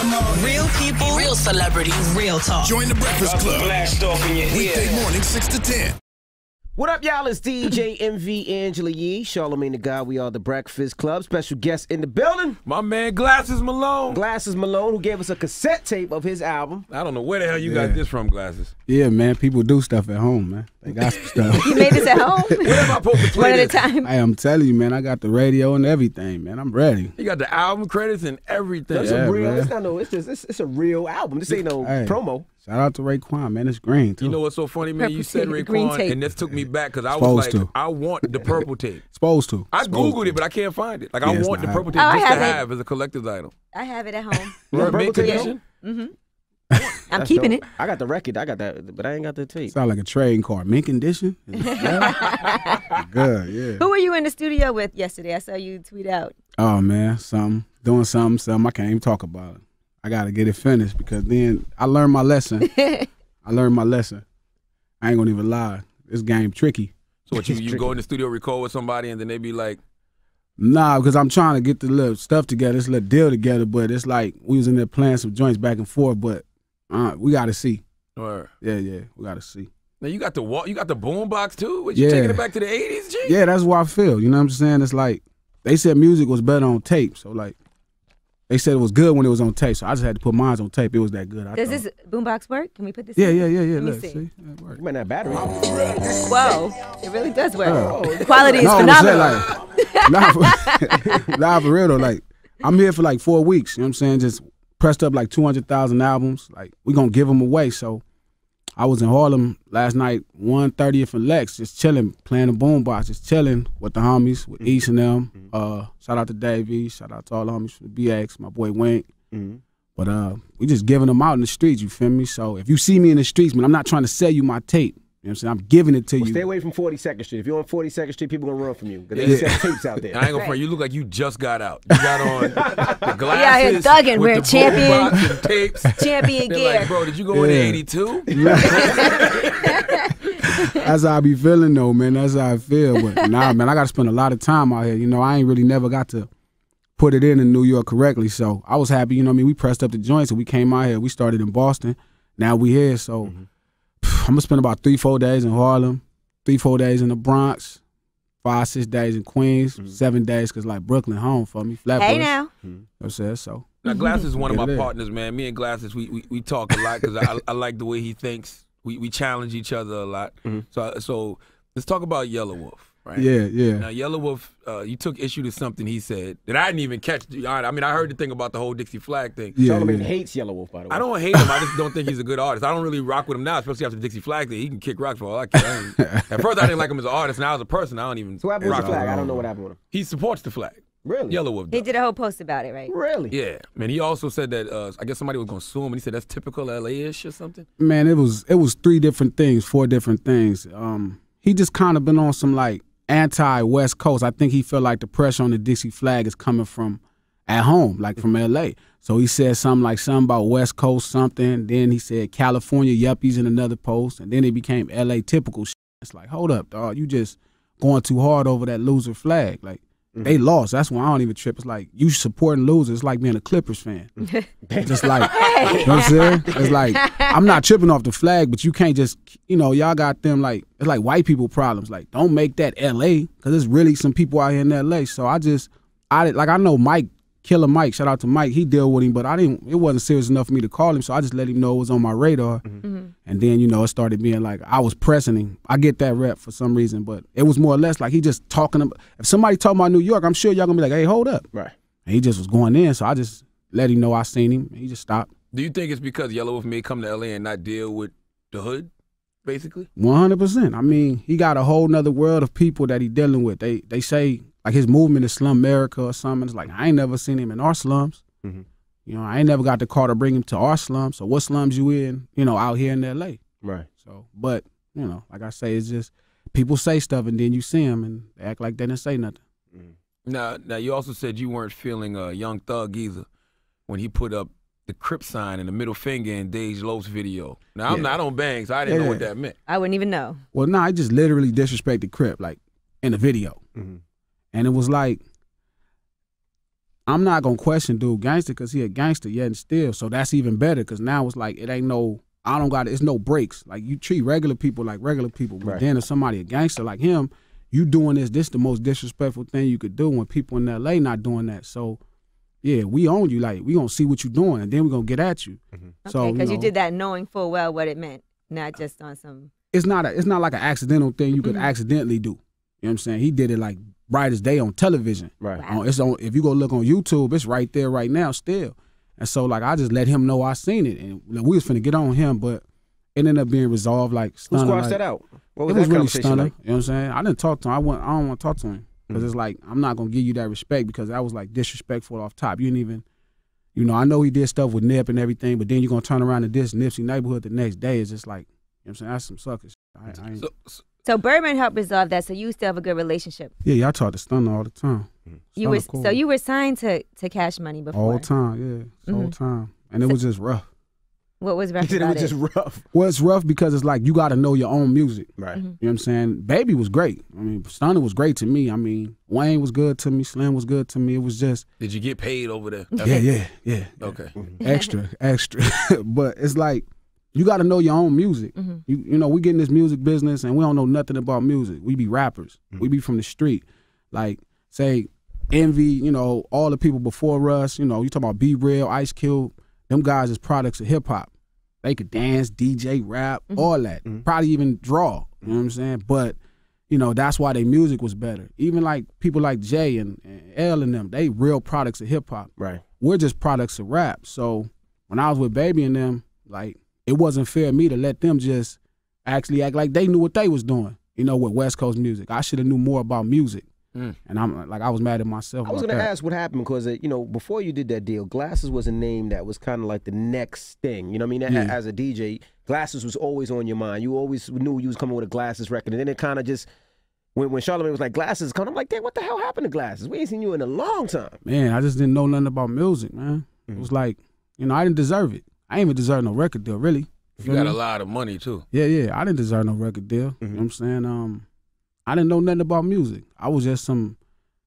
Real people, real celebrities, real talk. Join the Breakfast Club. Blast off in your Weekday morning, 6 to 10. What up, y'all? It's DJ Envy Angela Yee, Charlamagne the God. We are the Breakfast Club. Special guest in the building. My man Glasses Malone. Glasses Malone, who gave us a cassette tape of his album. I don't know where the hell you got this from, Glasses. Yeah, man. People do stuff at home, man. They got some stuff. You made this at home? Where am I supposed to play One at this? a time. Hey, I'm telling you, man. I got the radio and everything, man. I'm ready. You got the album credits and everything. It's Yeah, a real. man. It's not no. It's just. It's a real album. This ain't no promo. Shout out to Raekwon, man. It's green, too. You know what's so funny, man? You said Green Raekwon, tape. and this took me back because I was Supposed like, to. I want the purple tape. Supposed to. I Supposed Googled to. it, but I can't find it. Like, Yeah, I it's want the not purple tape Oh, I just to have it. have as a collector's item. I have it at home. Right, purple mint tape? condition? I'm That's keeping dope. it. I got the record. I got that, but I ain't got the tape. Sound like a trading card. Mint condition? Good, yeah. Who were you in the studio with yesterday? I saw you tweet out. Oh, man. Doing something. I can't even talk about it. I got to get it finished because then I learned my lesson. I ain't going to even lie. This game tricky. So what, you go in the studio, record with somebody, and then they be like, Nah, because I'm trying to get the little stuff together, this little deal together, but it's like we was in there playing some joints back and forth, but we got to see. or Yeah, we got to see. now you got the boom box too? What, you taking it back to the 80s, G? Yeah, that's what I feel. You know what I'm saying? It's like they said music was better on tape, so like they said it was good when it was on tape, so I just had to put mine on tape. It was that good. Does this boombox work? Can we put this Yeah. Let me Look, see. see? That worked. You might not have battery. Whoa. It really does work. Oh. The quality is No, I'm phenomenal. saying, like, for real though, like I'm here for like 4 weeks. You know what I'm saying? Just pressed up like 200,000 albums. Like we gonna give them away. So I was in Harlem last night, 130th and Lex, just chilling, playing the boombox, just chilling with the homies, with East and them. Shout out to Davey, shout out to all the homies from the BX, my boy Wink. But we just giving them out in the streets. You feel me? So if you see me in the streets, man, I'm not trying to sell you my tape. You know what I'm saying? I'm giving it to you. Stay away from 42nd Street. If you're on 42nd Street, people gonna run from you because they set tapes out there. I ain't gonna front. You look like you just got out. You got on the glasses. Yeah, here thugging. with We're the champion. boombox and tapes. Champion They're gear. like, bro, did you go into 82? That's how I be feeling though, man. That's how I feel. But nah, man, I got to spend a lot of time out here. You know, I ain't really never got to put it in New York correctly. So I was happy. You know what I mean? We pressed up the joints and we came out here. We started in Boston. Now we here. So I'm going to spend about 3-4 days in Harlem, 3-4 days in the Bronx, 5-6 days in Queens, 7 days because like Brooklyn home for me. Flatbush. Hey now. You know what I'm saying? So. Now, Glasses is one of Get my it in. partners, man. Me and Glasses, we talk a lot because I like the way he thinks. We challenge each other a lot. So let's talk about Yellow Wolf, right? Yeah. Now, Yellow Wolf, you took issue to something he said that I didn't even catch. I mean, I heard the thing about the whole Dixie Flag thing. Charlamagne hates Yellow Wolf, by the way. I don't hate him. I just don't think he's a good artist. I don't really rock with him now, especially after the Dixie Flag thing. He can kick rocks for all I care. At first, I didn't like him as an artist. Now, as a person, I don't even. So what happened with rock the flag? with him. I don't know what happened with him. He supports the flag. Really? Yellow Wolf He does. did a whole post about it, right? Really? Yeah, man. He also said that I guess somebody was gonna sue him, and he said that's typical LA-ish or something. Man, it was 4 different things. He just kind of been on some like anti-West Coast. I think he felt like the pressure on the Dixie Flag is coming from at home, like from LA. So he said something about West Coast something. Then he said California yuppies in another post, and then it became LA typical shit. It's like, hold up, dog, you just going too hard over that loser flag. Like they lost. That's why I don't even trip. It's like you supporting losers. It's like being a Clippers fan. Just like, you know what I'm saying? It's like, I'm not tripping off the flag, but you can't just, y'all got them like, it's like white people problems. Like, don't make that LA, because there's really some people out here in LA. So I know Mike, Killer Mike, shout out to Mike, he dealt with him, but it wasn't serious enough for me to call him, so I just let him know it was on my radar. And then, it started being like, I was pressing him. I get that rep for some reason, but it was more or less like he just talking about, if somebody talking about New York, I'm sure y'all gonna be like, hey, hold up. Right. And he just was going in, so I just let him know I seen him, and he just stopped. Do you think it's because Yellow Wolf may come to LA and not deal with the hood, basically? 100%. I mean, he got a whole nother world of people that he dealing with. They say, like, his movement is Slum America or something. It's like, I ain't never seen him in our slums. I ain't never got the call to bring him to our slums. So what slums you in, out here in L.A.? Right. So, but, like I say, it's just people say stuff and then you see them and they act like they didn't say nothing. Now, you also said you weren't feeling Young Thug either when he put up the Crip sign and the middle finger in Dej Loaf's video. Now, I'm not on Bang, so I didn't know what that meant. I wouldn't even know. Well, I just literally disrespected Crip, like, in the video. And it was like, I'm not gonna question dude gangster because he a gangster yet and still. So that's even better because now it's like it ain't no. I don't got it. It's no breaks. Like you treat regular people like regular people, but then if somebody a gangster like him, you doing this. This the most disrespectful thing you could do when people in L.A. not doing that. So. Yeah, we own you. Like, we gonna see what you doing, and then we gonna get at you. Okay, because you did that knowing full well what it meant, not just on some. It's not like an accidental thing you could accidentally do. You know what I'm saying? He did it like bright as day on television. Right. Wow. It's on. If you go look on YouTube, it's right there right now still. And so like I just let him know I seen it, and we was finna get on him, but it ended up being resolved. Like Stunner. Who squashed like, that out? What was it was that really conversation Stunner. like? You know what I'm saying? I didn't talk to him. I don't want to talk to him because it's like I'm not gonna give you that respect because that was like disrespectful off top. You didn't even. You know, I know he did stuff with Nip and everything, but then you're going to turn around and diss Nipsey Neighborhood the next day. It's just like, you know what I'm saying? That's some suckers. I ain't. So Birdman helped resolve that, so you still have a good relationship. Yeah, I talk to Stunner all the time. Cool. So you were signed to Cash Money before? All the time, yeah. All the time. And it was just rough. What was rough You said about it was just rough. Well, it's rough because it's like you got to know your own music. Right. You know what I'm saying? Baby was great. I mean, Stunner was great to me. I mean, Wayne was good to me. Slim was good to me. It was just. Did you get paid over there? Yeah. Okay. Extra. But it's like you got to know your own music. You know, we get in this music business and we don't know nothing about music. We be rappers. We be from the street. Like, say, Envy, you know, all the people before us, you know, you talk about Be Real, Ice Cube, them guys is products of hip hop. They could dance, DJ, rap, all that. Probably even draw, you know what I'm saying? But, you know, that's why their music was better. Even like people like Jay and L and them, they real products of hip hop. Right. We're just products of rap. So when I was with Baby and them, like, it wasn't fair of me to let them just actually act like they knew what they was doing, you know, with West Coast music. I should have knew more about music. And I'm like, I was mad at myself. I was going to ask what happened because, you know, before you did that deal, Glasses was a name that was kind of like the next thing. You know what I mean? As a DJ, Glasses was always on your mind. You always knew you was coming with a Glasses record. And then it kind of just, when Charlamagne was like, Glasses coming, I'm like, damn, what the hell happened to Glasses? We ain't seen you in a long time. Man, I just didn't know nothing about music, man. It was like, you know, I didn't deserve it. I ain't even deserve no record deal, really. You got a lot of money, too. Yeah. I didn't deserve no record deal. You know what I'm saying? I didn't know nothing about music. I was just some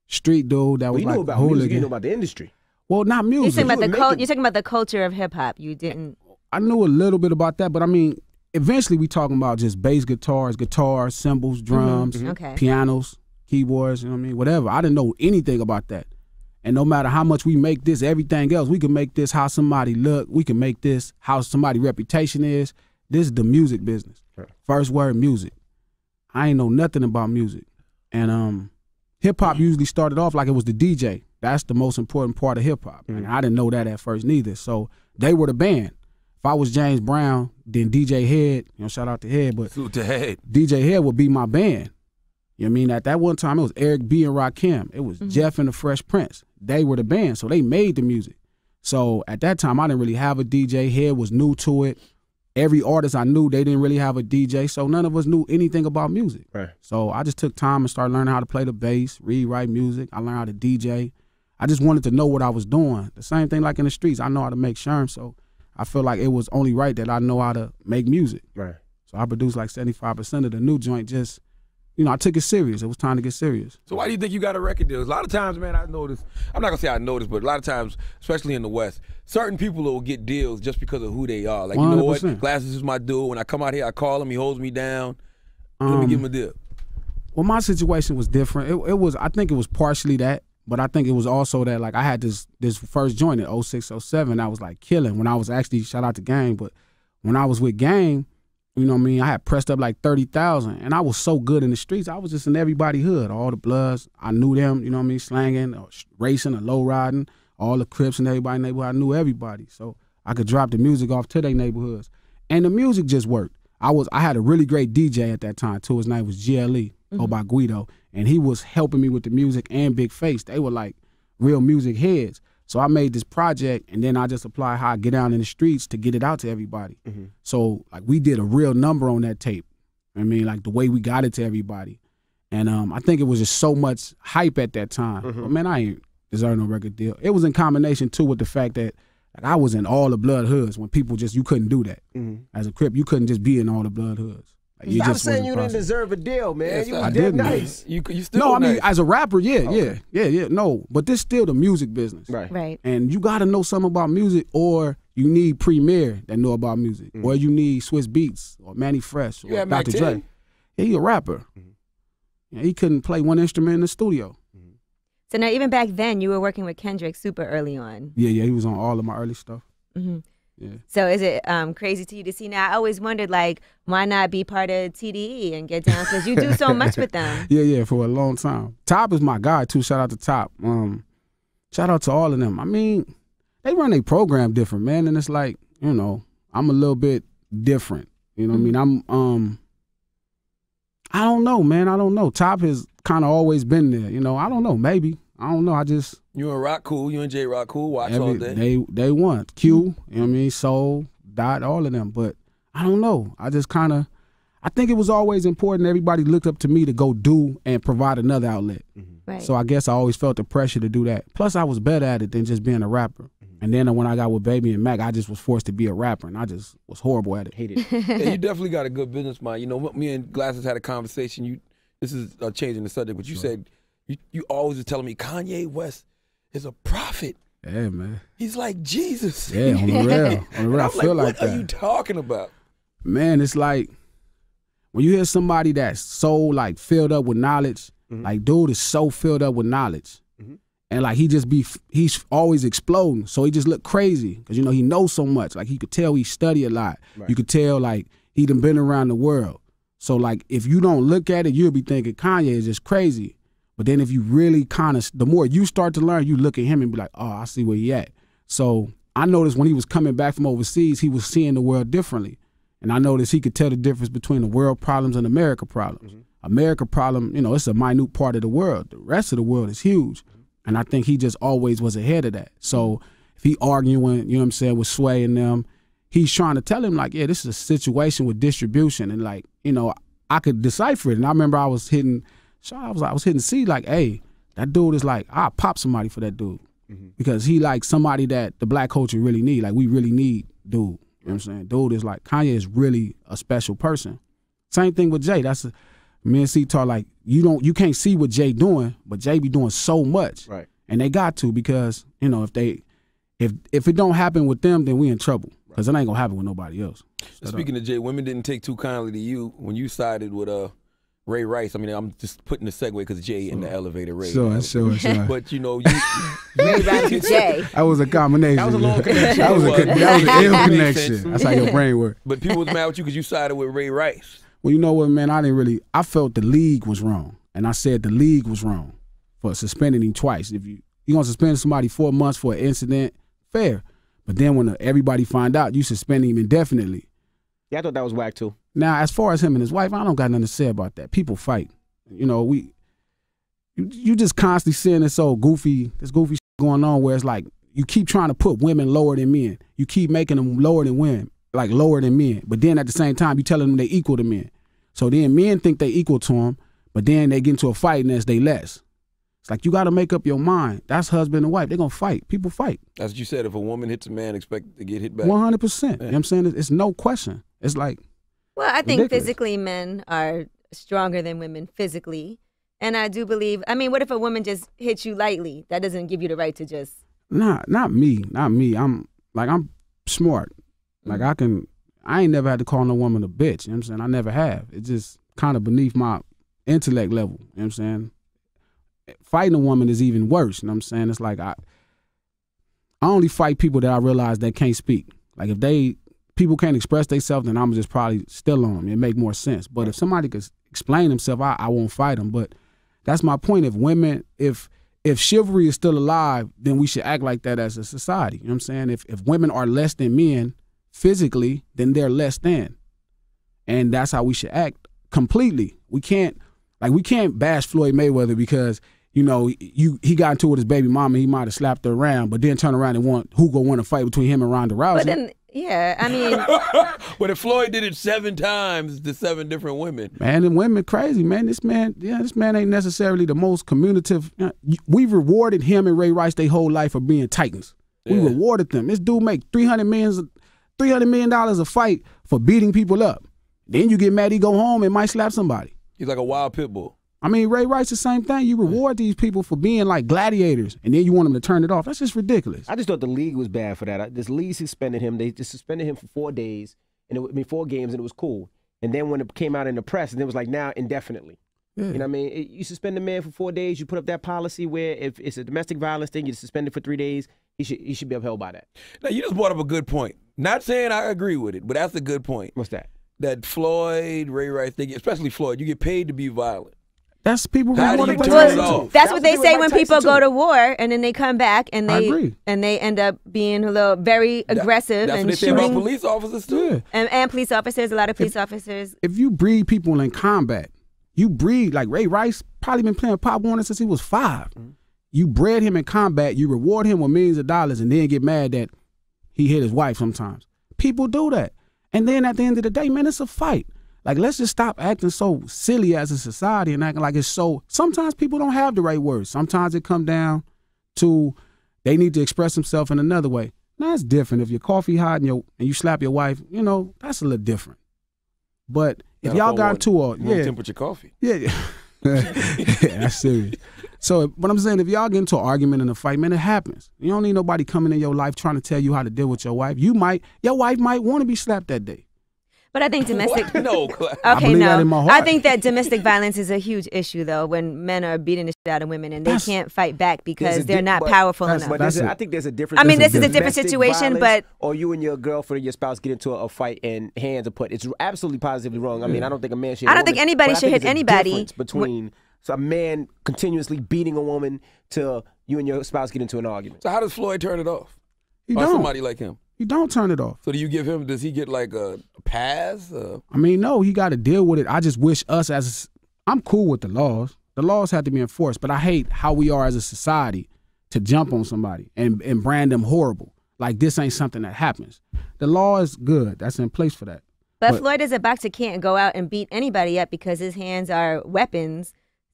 street dude that was like you knew about hooligan. music, you knew about the industry. Well, not music. You're talking about the culture of hip hop. You didn't. I knew a little bit about that, but I mean, eventually we talking about just bass guitars, cymbals, drums, pianos, keyboards, you know what I mean? Whatever. I didn't know anything about that. And no matter how much we make this, everything else, we can make this how somebody look. We can make this how somebody's reputation is. This is the music business. Right. First word, music. I ain't know nothing about music. And hip-hop usually started off like it was the DJ. That's the most important part of hip-hop. And I didn't know that at first neither. So they were the band. If I was James Brown, then DJ Head, you know, shout out to Head, but DJ Head would be my band. You know what I mean? At that one time, it was Eric B. and Rakim. It was Jeff and the Fresh Prince. They were the band, so they made the music. So at that time, I didn't really have a DJ. Head was new to it. Every artist I knew, they didn't really have a DJ, so none of us knew anything about music. Right. So I just took time and started learning how to play the bass, write music. I learned how to DJ. I just wanted to know what I was doing. The same thing like in the streets. I know how to make sherm, so I feel like it was only right that I know how to make music. Right. So I produced like 75% of the new joint. Just, you know, I took it serious. It was time to get serious. So why do you think you got a record deal? A lot of times, man, I noticed, I'm not going to say I noticed, but a lot of times, especially in the West, certain people will get deals just because of who they are. Like, 100%. You know what? Glasses is my dude. When I come out here, I call him. He holds me down. Let me give him a deal. Well, my situation was different. It was, I think it was partially that, but I think it was also that, like, I had this first joint in 06, 07. I was, like, killing when I was actually, shout out to Game, but when I was with Game, you know what I mean, I had pressed up like 30,000, and I was so good in the streets. I was just in everybody's hood, all the Bloods. I knew them, you know what I mean, slanging, or racing, or low riding, all the Crips and everybody in the neighborhood. I knew everybody, so I could drop the music off to their neighborhoods. And the music just worked. I had a really great DJ at that time, too. His name was GLE, go by Guido, and he was helping me with the music and Big Face. They were like real music heads. So I made this project, and then I just applied how I get down in the streets to get it out to everybody. So like we did a real number on that tape. I mean, like the way we got it to everybody. And I think it was just so much hype at that time. But man, I ain't deserve no record deal. It was in combination too with the fact that like, I was in all the Blood hoods when people just, you couldn't do that. As a Crip, you couldn't just be in all the Blood hoods. Like, he Stop just saying you wasn't didn't deserve a deal, man. Yeah, you I was dead didn't, nice. You still No, I mean, nice. as a rapper, yeah, Okay. yeah. No, but this still the music business. Right. Right. And you got to know something about music, or you need Premier that know about music, or you need Swiss Beats or Manny Fresh or You had Mac Dr. 10. Dre. Yeah, he a rapper. Yeah, he couldn't play one instrument in the studio. So now, even back then, you were working with Kendrick super early on. Yeah, he was on all of my early stuff. hmm Yeah. So is it crazy to you to see now? I always wondered, like, why not be part of TDE and get down? Because you do so much with them. Yeah, for a long time. Top is my guy too. Shout out to Top. Shout out to all of them. I mean, they run their program different, man, and it's like, you know, I'm a little bit different. You know what I mean? I don't know, man. I don't know. Top has kind of always been there. You know, I don't know. Maybe. I don't know. I just You and Rock cool. You and Jay Rock cool. Watch all day. they won. Q, you know what I mean? Soul, Dot, all of them. But I don't know. I just kind of, I think it was always important. Everybody looked up to me to go do and provide another outlet. Right. So I guess I always felt the pressure to do that. Plus, I was better at it than just being a rapper. And then when I got with Baby and Mac, I just was forced to be a rapper, and I just was horrible at it. Hated it. Yeah, you definitely got a good business mind. You know, me and Glasses had a conversation. This is changing the subject, but you said you always were telling me Kanye West is a prophet. Yeah, man. He's like Jesus. Yeah, on the real. On the real, I feel like what that. are you talking about? Man, it's like when you hear somebody that's so like filled up with knowledge, like dude is so filled up with knowledge. And like he's always exploding. So he just look crazy because, you know, he knows so much. Like, you could tell he study a lot. Right. You could tell like he done been around the world. So like if you don't look at it, you'll be thinking Kanye is just crazy. But then if you really kind of, the more you start to learn, you look at him and be like, oh, I see where he at. So I noticed when he was coming back from overseas, he was seeing the world differently. And I noticed he could tell the difference between the world problems and America problems. America problem, you know, it's a minute part of the world. The rest of the world is huge. And I think he just always was ahead of that. So if he arguing, you know what I'm saying, with Sway and them, he's trying to tell him like, yeah, this is a situation with distribution. And like, you know, I could decipher it. And I remember I was hitting C like, hey, that dude is like, I'll pop somebody for that dude. Because he like somebody that the black culture really need. Like, we really need dude. You know what I'm saying? Dude is like, Kanye is really a special person. Same thing with Jay. Me and C talk like, you can't see what Jay doing, but Jay be doing so much. Right. And they got to, because, you know, if it don't happen with them, then we in trouble. Because it ain't gonna happen with nobody else. Speaking of Jay, women didn't take too kindly to you when you sided with Ray Rice. I mean, I'm just putting the segue because Jay in the elevator, Ray. Sure. But you know, Ray Rice and Jay. That was a combination. That was a long connection. that was an ill connection. That's how your brain works. But people was mad with you because you sided with Ray Rice. Well, you know what, man? I felt the league was wrong. And I said the league was wrong for suspending him twice. If you're going to suspend somebody 4 months for an incident, fair. But then when everybody find out, you suspend him indefinitely. Yeah, I thought that was whack too. Now, as far as him and his wife, I don't got nothing to say about that. People fight. You know, you just constantly seeing this goofy shit going on where it's like you keep trying to put women lower than men. You keep making them lower than women, like lower than men. But then at the same time, you telling them they equal to men. So then men think they equal to them, but then they get into a fight and they less. It's like, you got to make up your mind. That's husband and wife. They're going to fight. People fight. That's what you said. If a woman hits a man, expect to get hit back. 100%. You know what I'm saying? It's no question. It's like, well, I think ridiculous. physically men are stronger than women physically. And I do believe, I mean, what if a woman just hits you lightly? That doesn't give you the right to just. Nah, not me. I'm smart. Like, I ain't never had to call no woman a bitch. You know what I'm saying? I never have. It's just kind of beneath my intellect level. You know what I'm saying? Fighting a woman is even worse. You know what I'm saying? It's like I only fight people that I realize they can't speak. Like, if people can't express themselves, then I'm just probably still on them. It make more sense. But if somebody could explain themselves, I won't fight them. But that's my point. If chivalry is still alive, then we should act like that as a society. You know what I'm saying? If women are less than men physically, then they're less than. And that's how we should act completely. We can't bash Floyd Mayweather because, you know, he got into it with his baby mama, he might have slapped her around, but then turn around and who gonna win a fight between him and Ronda Rousey? But then, yeah, I mean. But if Floyd did it 7 times to 7 different women. Man, and women crazy, man. This man ain't necessarily the most communicative. We rewarded him and Ray Rice their whole life for being titans. Yeah. We rewarded them. This dude make $300 million a fight for beating people up. Then you get mad, he go home and might slap somebody. He's like a wild pit bull. I mean, Ray Rice, the same thing. You reward these people for being like gladiators, and then you want them to turn it off. That's just ridiculous. I just thought the league was bad for that. This league suspended him. They just suspended him for 4 days, and 4 games, and it was cool. And then when it came out in the press, and it was like now indefinitely. Yeah. You know what I mean? You suspend a man for 4 days. You put up that policy where if it's a domestic violence thing, you suspend it for 3 days. He should be upheld by that. Now, you just brought up a good point. Not saying I agree with it, but that's a good point. What's that? That Floyd, Ray Rice, especially Floyd, you get paid to be violent. That's people who want to turn it off. That's what they say when people go to war and then they come back and I they end up being very aggressive that's and what they say shooting. about police officers too. Yeah. And police officers, a lot of police officers. If you breed people in combat, you breed like Ray Rice probably been playing Pop Warner since he was 5. Mm-hmm. You bred him in combat, you reward him with millions of dollars, and then get mad that he hit his wife sometimes. People do that. And then at the end of the day, man, it's a fight. Like, let's just stop acting so silly as a society and acting like it's so. Sometimes people don't have the right words. Sometimes it come down to they need to express themselves in another way. Now, it's different. If your coffee hot and you slap your wife, that's a little different. But if y'all got into a temperature coffee. Yeah, that's serious. So what I'm saying, if y'all get into an argument and a fight, man, it happens. You don't need nobody coming in your life trying to tell you how to deal with your wife. Your wife might want to be slapped that day. But I think domestic. No. Okay, no. I think that domestic violence is a huge issue, though, when men are beating the shit out of women and they can't fight back because they're not powerful enough. But I think there's a difference. I mean, this is a different situation, but or you and your girlfriend or your spouse get into a fight and hands are put. It's absolutely positively wrong. I mean, I don't think a man should. I don't think anybody should hit anybody. Difference between a man continuously beating a woman to you and your spouse get into an argument. So how does Floyd turn it off? He or don't. Somebody like him. You don't turn it off. So do you give him? Does he get like a pass? I mean, no. He got to deal with it. I just wish us I'm cool with the laws. The laws have to be enforced, but I hate how we are as a society to jump on somebody and brand them horrible. Like this ain't something that happens. The law is good. That's in place for that. But Floyd as a boxer can't go out and beat anybody up because his hands are weapons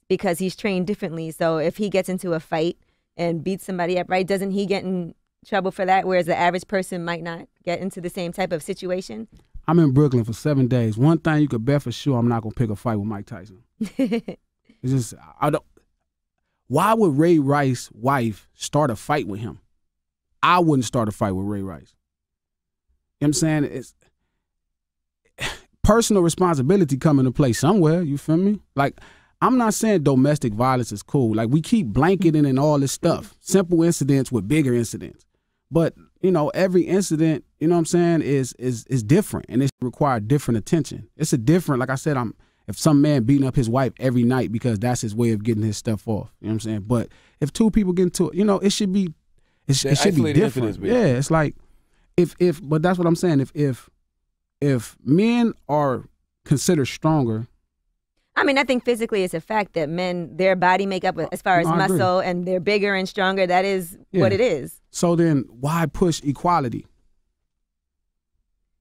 because he's trained differently. So if he gets into a fight and beats somebody up, right, doesn't he get in trouble for that, whereas the average person might not get into the same type of situation? I'm in Brooklyn for 7 days. One thing you could bet for sure, I'm not gonna pick a fight with Mike Tyson. It's just why would Ray Rice's wife start a fight with him? I wouldn't start a fight with Ray Rice. You know what I'm saying? It's personal responsibility come into play somewhere, you feel me? Like, I'm not saying domestic violence is cool. Like, we keep blanketing and all this stuff. Simple incidents with bigger incidents. But, every incident, you know what I'm saying, is different, and it requires different attention. It's a different, like I said, if some man beating up his wife every night because that's his way of getting his stuff off, you know what I'm saying? But if two people get into it, it should be different. Yeah, it's like, but that's what I'm saying. If men are considered stronger, I mean, I think physically it's a fact that men, their body makeup as far as muscle, and they're bigger and stronger. That is what it is. So then why push equality?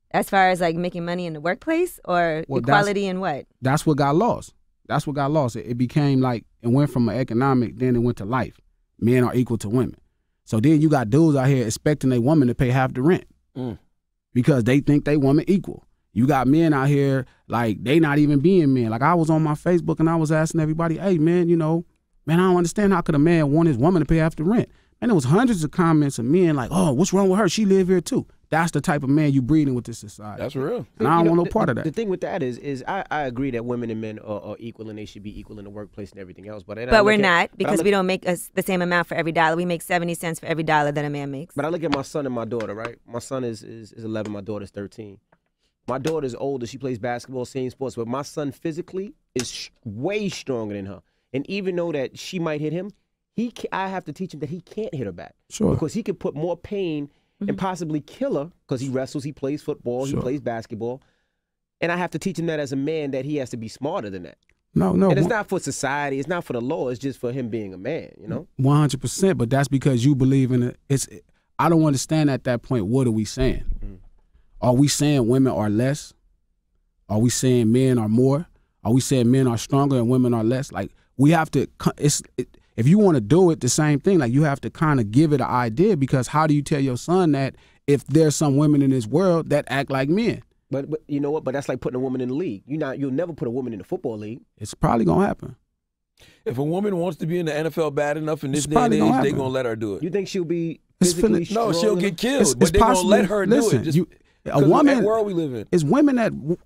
As far as like making money in the workplace or equality in what? That's what got lost. It became like, it went from an economic, then it went to life. Men are equal to women. So then you got dudes out here expecting a woman to pay half the rent because they think they woman equal. You got men out here, like, they not even being men. Like, I was on my Facebook and I was asking everybody, hey, man, I don't understand how could a man want his woman to pay half the rent? And there was hundreds of comments of men like, oh, what's wrong with her? She live here too. That's the type of man you breeding with this society. That's real. And I don't want no part of that. The thing with that is I agree that women and men are equal and they should be equal in the workplace and everything else. But we're not, because we don't make the same amount for every dollar. We make 70 cents for every dollar that a man makes. But I look at my son and my daughter, right? My son is 11, my daughter's 13. My daughter's older. She plays basketball, same sports. But my son physically is way stronger than her. And even though that she might hit him, I have to teach him that he can't hit her back. Sure. Because he could put more pain and possibly kill her because he wrestles, he plays football, he plays basketball. And I have to teach him that as a man that he has to be smarter than that. No. And it's not for society. It's not for the law. It's just for him being a man, 100%. But that's because you believe in it. I don't understand at that point, what are we saying? Are we saying women are less? Are we saying men are more? Are we saying men are stronger and women are less? Like, we have to, if you want to do it, the same thing, like, you have to kind of give it an idea, because how do you tell your son that if there's some women in this world that act like men? But you know what? But that's like putting a woman in the league. You'll never put a woman in the football league. It's probably gonna happen. If a woman wants to be in the NFL bad enough in this day and age, they're going to let her do it. You think she'll be physically strong? No, she'll get killed, but they're going to let her do it. Just a woman, the world we live in. It's women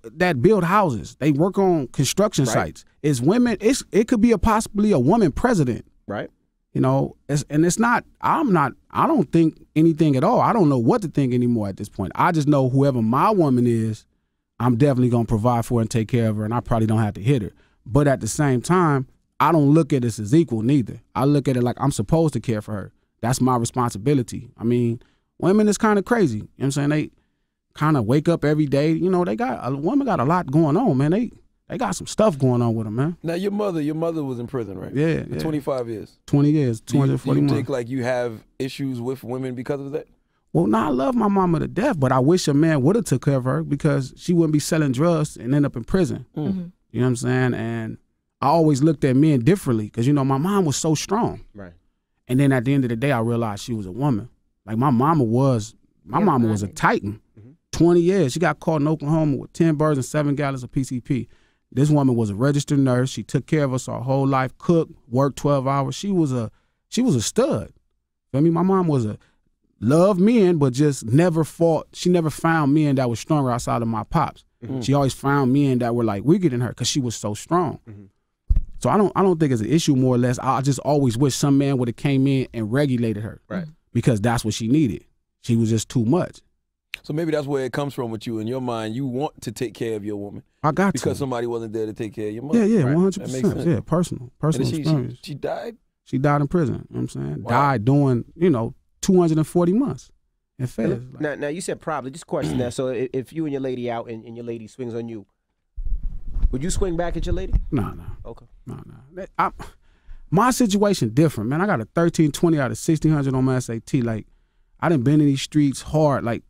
that build houses. They work on construction sites. It's women. It could be possibly a woman president. Right. You know, it's not. I don't think anything at all. I don't know what to think anymore at this point. I just know whoever my woman is, I'm definitely going to provide for her and take care of her, and I probably don't have to hit her. But at the same time, I don't look at this as equal neither. I look at it like I'm supposed to care for her. That's my responsibility. I mean, women is kind of crazy. You know what I'm saying? They kind of wake up every day. You know, a woman got a lot going on, man. They got some stuff going on with them, man. Now, your mother was in prison, right? Yeah. 25 years. 20 years, 240 months. Do you think like you have issues with women because of that? Well, no, I love my mama to death, but I wish a man would have took care of her because she wouldn't be selling drugs and end up in prison. Mm-hmm. You know what I'm saying? And I always looked at men differently because, you know, my mom was so strong. Right. And then at the end of the day, I realized she was a woman. Like my mama was a titan. 20 years. She got caught in Oklahoma with 10 birds and 7 gallons of PCP. This woman was a registered nurse. She took care of us our whole life, cooked, worked 12 hours. She was a stud. I mean, my mom loved men, but just never fought. She never found men that were stronger outside of my pops. Mm-hmm. She always found men that were like weaker than her because she was so strong. Mm-hmm. So I don't think it's an issue, more or less. I just always wish some man would have came in and regulated her. Right. Because that's what she needed. She was just too much. So maybe that's where it comes from with you. In your mind, you want to take care of your woman. I got because to. somebody wasn't there to take care of your mother. Yeah, right? 100%. That makes sense. Yeah, personal experience. She died? She died in prison. You know what I'm saying? Wow. Died doing, 240 months in feds. Now, you said probably. Just question that. So if you and your lady out and your lady swings on you, would you swing back at your lady? No. Okay. No. My situation different, man. I got a 1320 out of 1600 on my SAT. Like, I done been in these streets hard. Like,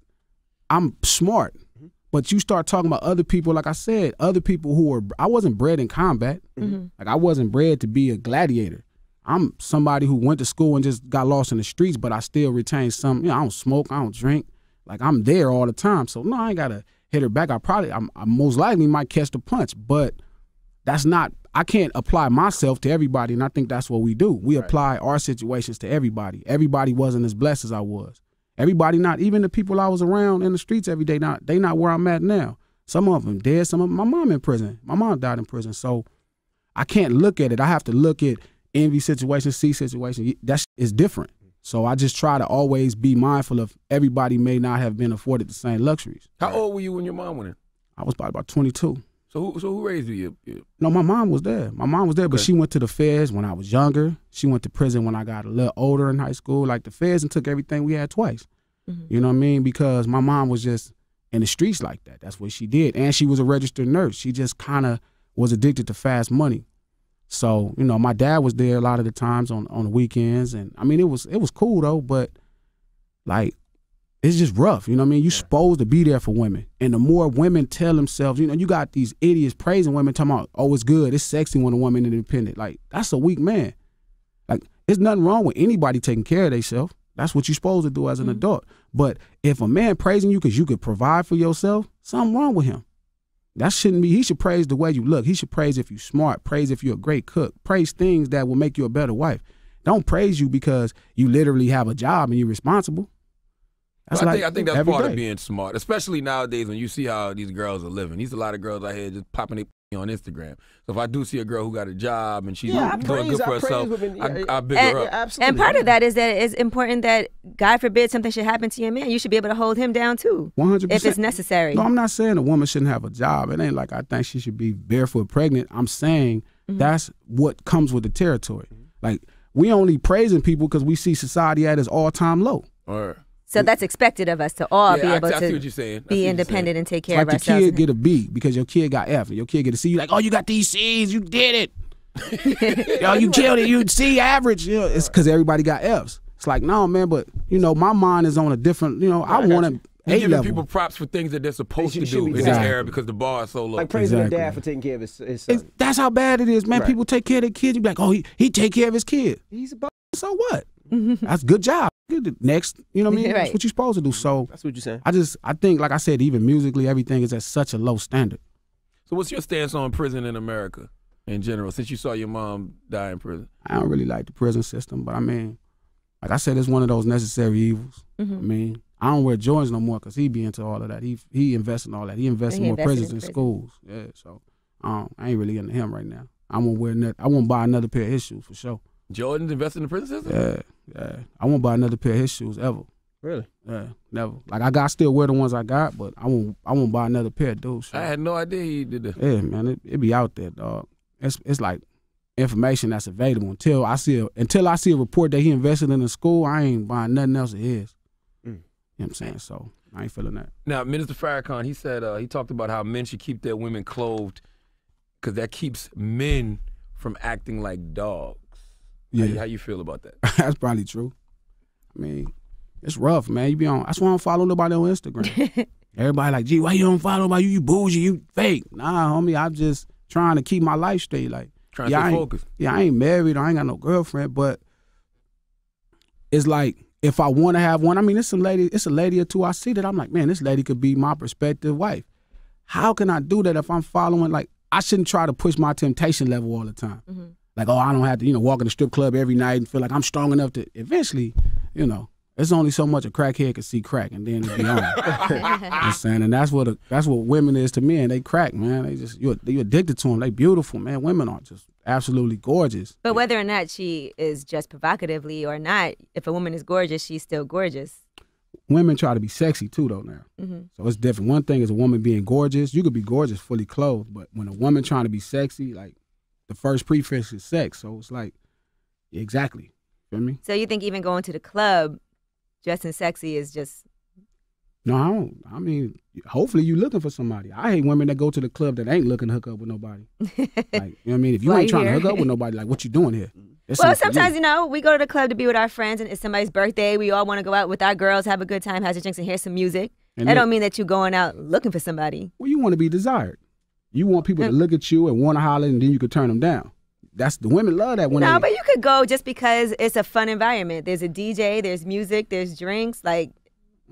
I'm smart. Mm-hmm. But you start talking about other people, like I said, other people I wasn't bred in combat. Mm-hmm. Like, I wasn't bred to be a gladiator. I'm somebody who went to school and just got lost in the streets, but I still retain some, I don't smoke, I don't drink. Like, I'm there all the time. So, no, I ain't got to hit her back. I most likely might catch the punch, but I can't apply myself to everybody, and I think that's what we do. We apply our situations to everybody. Everybody wasn't as blessed as I was. Everybody not, even the people I was around in the streets every day, they not where I'm at now. Some of them dead, some of them, my mom in prison. My mom died in prison, so I can't look at it. I have to look at Envy situation, C situation. That is different. So I just try to always be mindful of everybody may not have been afforded the same luxuries. How old were you when your mom went in? I was probably about 22. So who raised you? No, my mom was there. But she went to the feds when I was younger. She went to prison when I got a little older in high school. Like, the feds and took everything we had twice. Mm-hmm. You know what I mean? Because my mom was just in the streets like that. That's what she did. And she was a registered nurse. She just kind of was addicted to fast money. So, my dad was there a lot of the times on the weekends. And, I mean, it was cool, though. But, like, it's just rough, you know what I mean? You're supposed to be there for women. And the more women tell themselves, you got these idiots praising women, talking about, oh, it's good, it's sexy when a woman is independent. Like, that's a weak man. Like, there's nothing wrong with anybody taking care of themselves. That's what you're supposed to do as an adult. But if a man praising you because you could provide for yourself, something wrong with him. That shouldn't be. He should praise the way you look. He should praise if you're smart, praise if you're a great cook, praise things that will make you a better wife. Don't praise you because you literally have a job and you're responsible. I think that's part of being smart, especially nowadays when you see how these girls are living. There's a lot of girls out here just popping their on Instagram. So if I do see a girl who got a job and she's doing good for herself, I big her up. Absolutely. And part of that is that it's important that, God forbid, something should happen to your man. You should be able to hold him down too, 100%. if it's necessary. No, I'm not saying a woman shouldn't have a job. It ain't like I think she should be barefoot pregnant. I'm saying that's what comes with the territory. Like, we only praising people because we see society at its all-time low. So that's expected of us to all be able to be independent and take care of ourselves. Like, your kid get a B because your kid got F, and your kid get a C. You like, oh, you got these C's, you did it. Yo, you killed it, you C average. It's because everybody got Fs. It's like, no, man, but, my mind is on a different, I want to giving people props for things that they're supposed to do in this era because the bar is so low. Like praising their dad for taking care of his son. That's how bad it is, man. People take care of their kids. You be like, oh, he take care of his kid. He's a so what? That's good job. Next, you know what I mean? Right. That's what you're supposed to do. So That's what you're saying. I think, like I said, even musically, everything is at such a low standard. So what's your stance on prison in America in general, since you saw your mom die in prison? I don't really like the prison system, but I mean, like I said, it's one of those necessary evils. I mean, I don't wear Jordans no more because he be into all of that. He invests in all that. He invests in more prisons than schools. Yeah, so I ain't really into him right now. I won't buy another pair of his shoes for sure. Jordan's invested in the prison system? Yeah. I won't buy another pair of his shoes ever. Really? Yeah, never. Like I still wear the ones I got, but I won't buy another pair of those. I had no idea he did that. Yeah, man, it be out there, dog. It's like information that's available until I see a report that he invested in a school. I ain't buying nothing else of his. You know what I'm saying? So I ain't feeling that. Now, Minister Farrakhan, he said he talked about how men should keep their women clothed because that keeps men from acting like dogs. Yeah. How you feel about that? That's probably true. I mean, it's rough, man. You be on. That's why I don't follow nobody on Instagram. Everybody like, gee, why you don't follow nobody? You bougie, you fake. Nah, homie, I'm just trying to keep my life straight. Like, Trying to stay focused. Yeah, I ain't married. I ain't got no girlfriend, but it's like if I want to have one. I mean, it's a lady or two I see that I'm like, man, this lady could be my prospective wife. How can I do that if I'm following? Like, I shouldn't try to push my temptation level all the time. Like, oh, I don't have to, walk in the strip club every night and feel like I'm strong enough to. Eventually, there's only so much a crackhead can see crack, and then it'll be on. You know what I'm saying? And that's what women is to men. They crack, man. You're addicted to them. They beautiful, man. Women are just absolutely gorgeous. But whether or not she is just provocatively or not, if a woman is gorgeous, she's still gorgeous. Women try to be sexy too, though, now. So it's different. One thing is a woman being gorgeous. You could be gorgeous fully clothed, but when a woman trying to be sexy, like, the first prefix is sex. So it's like, exactly. Feel me? So you think even going to the club dressing sexy is just... No, I don't. I mean, hopefully you looking for somebody. I hate women that go to the club that ain't looking to hook up with nobody. Like, you know what I mean? If you ain't trying to hook up with nobody, like, what you doing here? Well, sometimes, we go to the club to be with our friends, and it's somebody's birthday. We all want to go out with our girls, have a good time, have some drinks, and hear some music. That don't mean that you're going out looking for somebody. Well, you want to be desired. You want people to look at you and want to holler, and then you can turn them down. That's the women love that. But you could go just because it's a fun environment. There's a DJ, there's music, there's drinks. Like,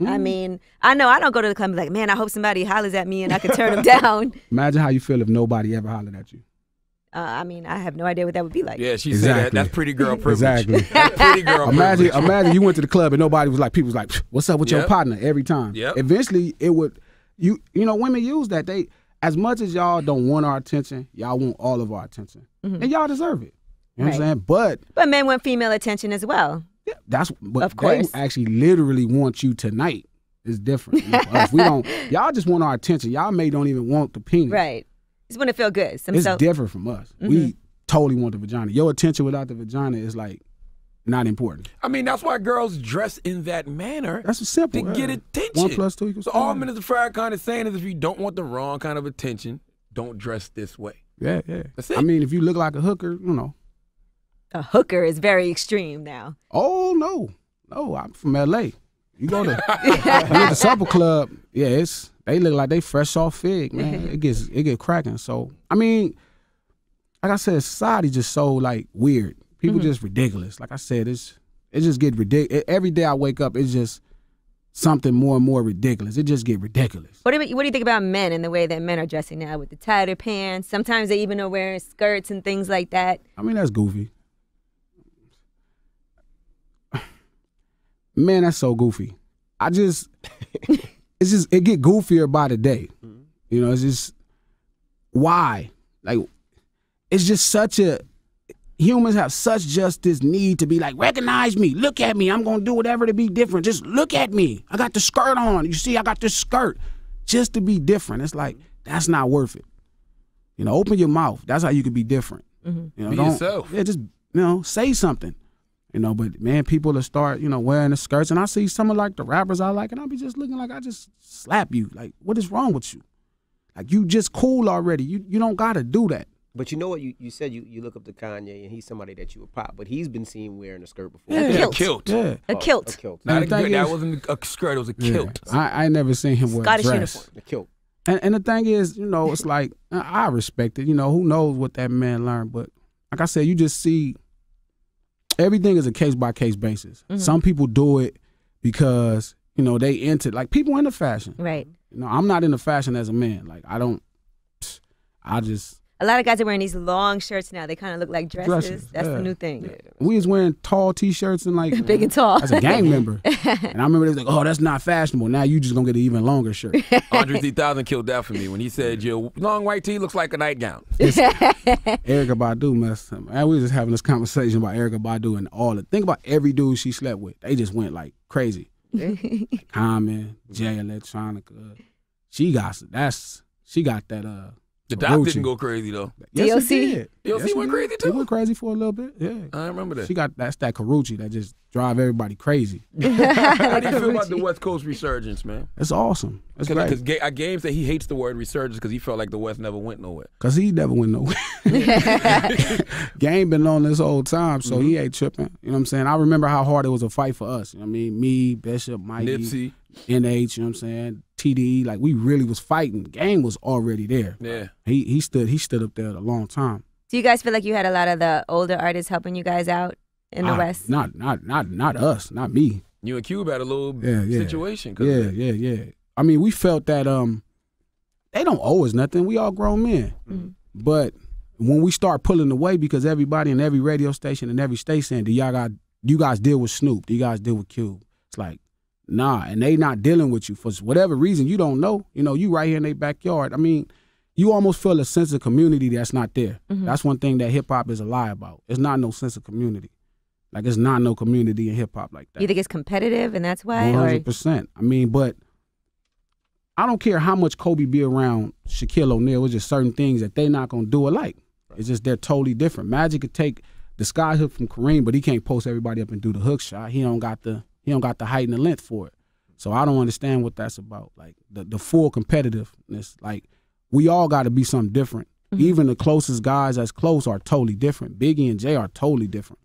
I mean, I know I don't go to the club and be like, man, I hope somebody hollers at me and I can turn them down. Imagine how you feel if nobody ever hollered at you. I mean, I have no idea what that would be like. Yeah, she said that. That's pretty girl privilege. Exactly. That's pretty girl privilege. Imagine you went to the club and nobody was like, people was like, what's up with your partner every time? Eventually, it would, women use that. As much as y'all don't want our attention, y'all want all of our attention. And y'all deserve it. You know what I'm saying? But men want female attention as well. Yeah, but of course. They actually literally want you tonight. It's different. Us, we don't. Y'all just want our attention. Y'all don't even want the penis. Right. Just want to feel good. It's different from us. We totally want the vagina. Your attention without the vagina is like not important. I mean, that's why girls dress in that manner. That's simple. To get attention. 1 + 2 = 4. So all Minister Farrakhan is saying is if you don't want the wrong kind of attention, don't dress this way. Yeah. That's it. I mean, if you look like a hooker, A hooker is very extreme now. Oh, no, I'm from L.A. You go to the supper club, they look like they fresh off fig, man. It get cracking. So, I mean, like I said, society just so, like, weird. People just ridiculous. Like I said, it just get ridiculous. Every day I wake up, it's just something more and more ridiculous. It just get ridiculous. What do you think about men and the way that men are dressing now with the tighter pants? Sometimes they even are wearing skirts and things like that. I mean, that's goofy. Man, that's so goofy. It get goofier by the day. It's just, why? Like, it's just humans have such just this need to be like, recognize me, look at me, I'm going to do whatever to be different. Just look at me. I got the skirt on. You see, I got this skirt. Just to be different. It's like, that's not worth it. Open your mouth. That's how you can be different. Be yourself. Yeah, just, say something. But man, people will start, wearing the skirts, and I see some of like the rappers I like, and I'll be just looking like I just slap you. Like, what is wrong with you? Like, you just cool already. You don't gotta do that. But you know what? You said you look up to Kanye, and he's somebody that you would pop, but he's been seen wearing a skirt before. A kilt. Yeah. A kilt. A kilt. That wasn't a skirt, it was a kilt. I never seen him wear a Scottish dress. uniform. A kilt. And the thing is, it's like, I respect it. Who knows what that man learned, but like I said, you just see, everything is a case-by-case basis. Some people do it because, you know, they into, like, people into fashion. Right. You know, I'm not into fashion as a man. Like, a lot of guys are wearing these long shirts now. They kind of look like dresses. That's the new thing. Yeah. We was wearing tall T-shirts and like big and tall. As a gang member, and I remember they was like, "Oh, that's not fashionable." Now you just gonna get an even longer shirt. Andre 3000 killed that for me when he said your long white tee looks like a nightgown. Erykah Badu messed him. And we was just having this conversation about Erykah Badu and all it. Think about every dude she slept with. They just went like crazy. Common, Jay Electronica. She got that. The Doc didn't go crazy though. Yes, he did. DLC went crazy too. He went crazy for a little bit. Yeah, I remember that. She got that Karuchi that just drive everybody crazy. How do you feel about the West Coast resurgence, man? It's awesome. It's great. Because Game said he hates the word resurgence because he felt like the West never went nowhere. Because he never went nowhere. Game been on this whole time, so he ain't tripping. You know what I'm saying? I remember how hard it was a fight for us. You know what I mean? Me, Bishop, Mikey, Nipsey, NH, you know what I'm saying? TDE, like we really was fighting. Game was already there. Yeah. He stood up there a long time. Do you guys feel like you had a lot of the older artists helping you guys out in the West? Not us, not me. You and Cube had a little situation. Yeah. I mean, we felt that they don't owe us nothing. We all grown men. But when we start pulling away, because everybody in every radio station and every state saying, do you guys deal with Snoop? Do you guys deal with Cube? It's like, nah, and they not dealing with you for whatever reason you don't know. You know, you right here in their backyard. I mean, you almost feel a sense of community that's not there. That's one thing that hip-hop is a lie about. It's not no sense of community. Like, it's not no community in hip-hop like that. You think it's competitive and that's why? 100%. I mean, but I don't care how much Kobe be around Shaquille O'Neal. It's just certain things that they not going to do alike. It's just they're totally different. Magic could take the sky hook from Kareem, but he can't post everybody up and do the hook shot. He don't got the height and the length for it. So I don't understand what that's about. Like the full competitiveness. Like we all got to be something different. Even the closest guys that's close are totally different. Biggie and Jay are totally different.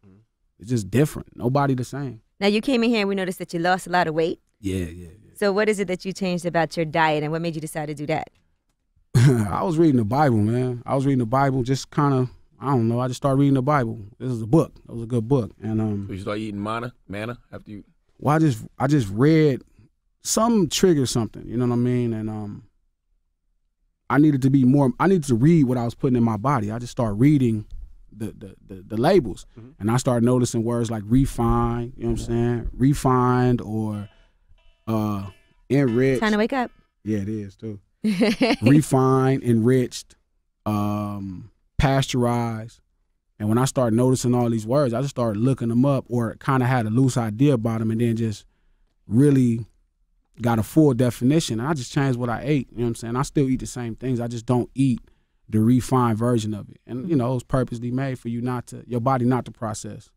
It's just different. Nobody the same. Now you came in here and we noticed that you lost a lot of weight. Yeah. So what is it that you changed about your diet and what made you decide to do that? I was reading the Bible, man. I was reading the Bible, just kind of, I don't know. I just started reading the Bible. This is a book. It was a good book. And so you start eating manna after you. Well, I just read some trigger something. You know what I mean? And I needed to read what I was putting in my body. I just started reading the labels, and I started noticing words like refined. You know what I'm saying? Refined or enriched. Time to wake up. Yeah, it is too. Refined, enriched, pasteurized. And when I started noticing all these words, I just started looking them up or kind of had a loose idea about them and then just really got a full definition. And I just changed what I ate. You know what I'm saying? I still eat the same things. I just don't eat the refined version of it. And, you know, it was purposely made for you your body not to process.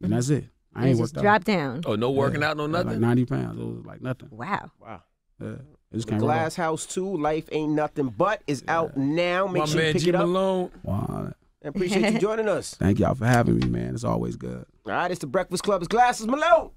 And that's it. I ain't worked out. Drop down. Oh, no working out, no nothing? Like 90 pounds. It was like nothing. Wow. Yeah. The Glass House 2, Life Ain't Nothing But, is out now. Make sure you pick it up. Malone. Wow. I appreciate you joining us. Thank y'all for having me, man. It's always good. All right, it's The Breakfast Club. It's Glasses Malone.